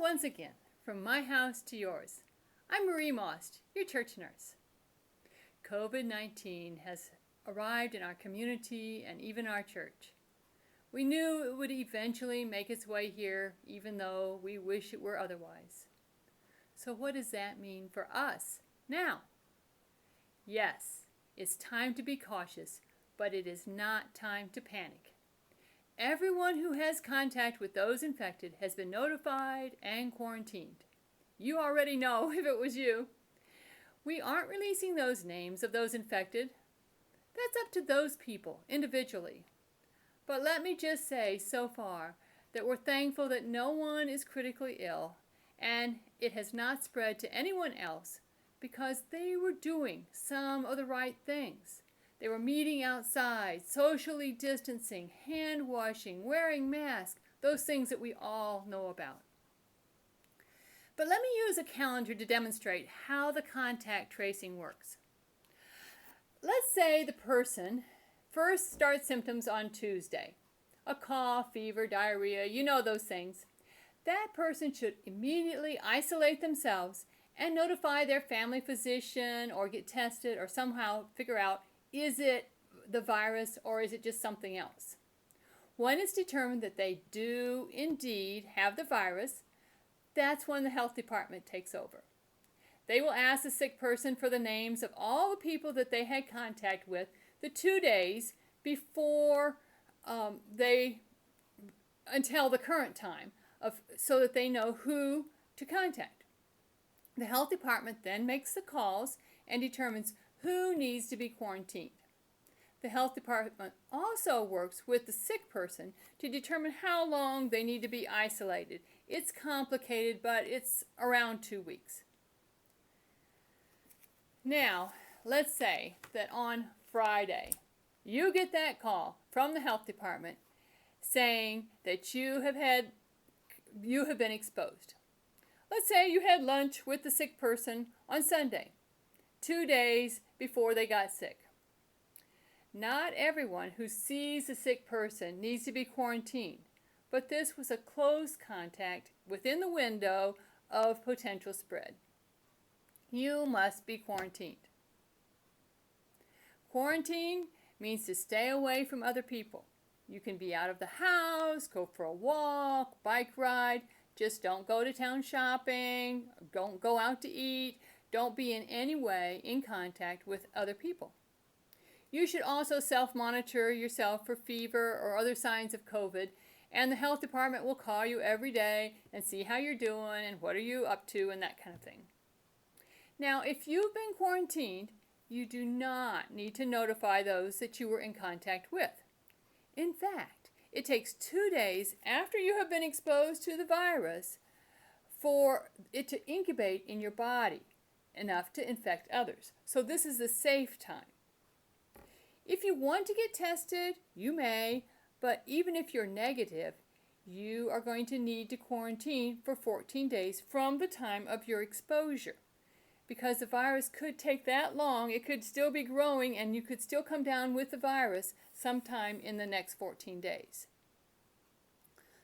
once again, from my house to yours. I'm Marie Most, your church nurse. COVID-19 has arrived in our community and even our church. We knew it would eventually make its way here, even though we wish it were otherwise. So what does that mean for us now? Yes, it's time to be cautious, but it is not time to panic. Everyone who has contact with those infected has been notified and quarantined. You already know if it was you. We aren't releasing those names of those infected. That's up to those people individually. But let me just say so far that we're thankful that no one is critically ill and it has not spread to anyone else because they were doing some of the right things. They were meeting outside, socially distancing, hand washing, wearing masks, those things that we all know about. But let me use a calendar to demonstrate how the contact tracing works. Let's say the person first starts symptoms on Tuesday. A cough, fever, diarrhea, you know those things. That person should immediately isolate themselves and notify their family physician or get tested or somehow figure out, is it the virus or is it just something else? When it's determined that they do indeed have the virus, that's when the health department takes over. They will ask the sick person for the names of all the people that they had contact with the 2 days before until the current time, so that they know who to contact. The health department then makes the calls and determines who needs to be quarantined. The health department also works with the sick person to determine how long they need to be isolated. It's complicated, but it's around 2 weeks. Now, let's say that on Friday, you get that call from the health department saying that you have been exposed. Let's say you had lunch with the sick person on Sunday, 2 days before they got sick. Not everyone who sees a sick person needs to be quarantined, but this was a close contact within the window of potential spread. You must be quarantined. Quarantine means to stay away from other people. You can be out of the house, go for a walk, bike ride, just don't go to town shopping, don't go out to eat, don't be in any way in contact with other people. You should also self-monitor yourself for fever or other signs of COVID, and the health department will call you every day and see how you're doing and what are you up to and that kind of thing. Now, if you've been quarantined, you do not need to notify those that you were in contact with. In fact, it takes 2 days after you have been exposed to the virus for it to incubate in your body enough to infect others. So this is the safe time. If you want to get tested, you may, but even if you're negative, you are going to need to quarantine for 14 days from the time of your exposure. Because the virus could take that long, it could still be growing and you could still come down with the virus sometime in the next 14 days.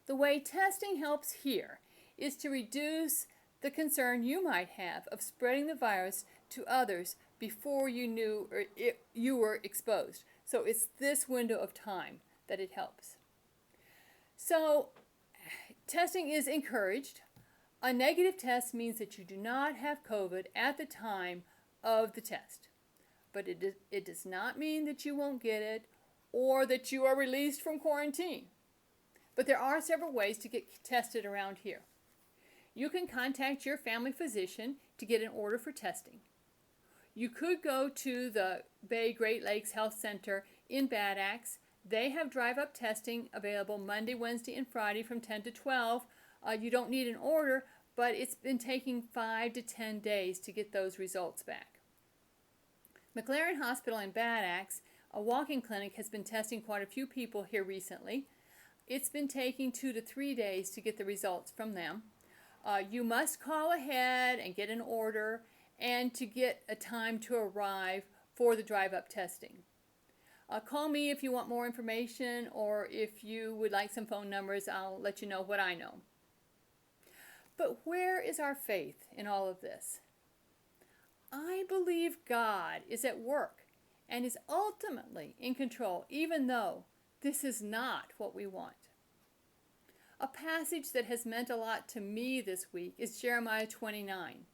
The way testing helps here is to reduce the concern you might have of spreading the virus to others before you knew you were exposed. So it's this window of time that it helps. So testing is encouraged. A negative test means that you do not have COVID at the time of the test. But it does not mean that you won't get it or that you are released from quarantine. But there are several ways to get tested around here. You can contact your family physician to get an order for testing. You could go to the Bay Great Lakes Health Center in Bad Axe. They have drive-up testing available Monday, Wednesday, and Friday from 10 to 12. You don't need an order, but it's been taking 5 to 10 days to get those results back. McLaren Hospital in Bad Axe, a walk-in clinic, has been testing quite a few people here recently. It's been taking 2 to 3 days to get the results from them. You must call ahead and get an order and to get a time to arrive for the drive-up testing. Call me if you want more information, or if you would like some phone numbers, I'll let you know what I know. But where is our faith in all of this? I believe God is at work and is ultimately in control, even though this is not what we want. A passage that has meant a lot to me this week is Jeremiah 29.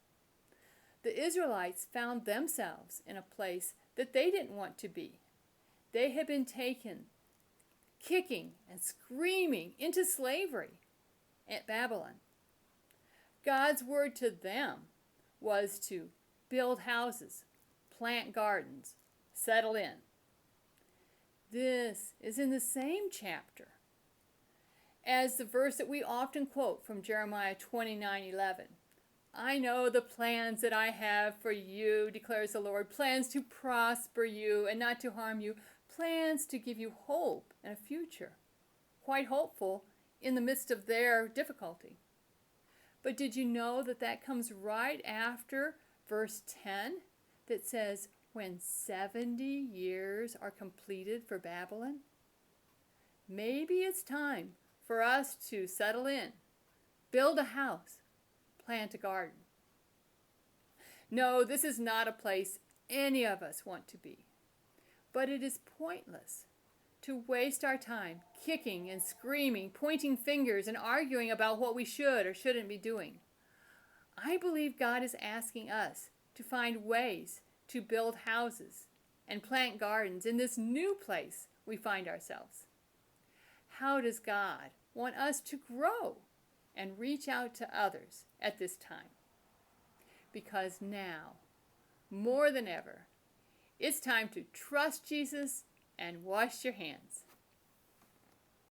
The Israelites found themselves in a place that they didn't want to be. They had been taken, kicking and screaming, into slavery at Babylon. God's word to them was to build houses, plant gardens, settle in. This is in the same chapter as the verse that we often quote from Jeremiah 29:11. I know the plans that I have for you, declares the Lord, plans to prosper you and not to harm you, plans to give you hope and a future. Quite hopeful in the midst of their difficulty. But did you know that that comes right after verse 10 that says, when 70 years are completed for Babylon? Maybe it's time for us to settle in, build a house, plant a garden. No, this is not a place any of us want to be. But it is pointless to waste our time kicking and screaming, pointing fingers and arguing about what we should or shouldn't be doing. I believe God is asking us to find ways to build houses and plant gardens in this new place we find ourselves. How does God want us to grow and reach out to others at this time? Because now, more than ever, it's time to trust Jesus and wash your hands.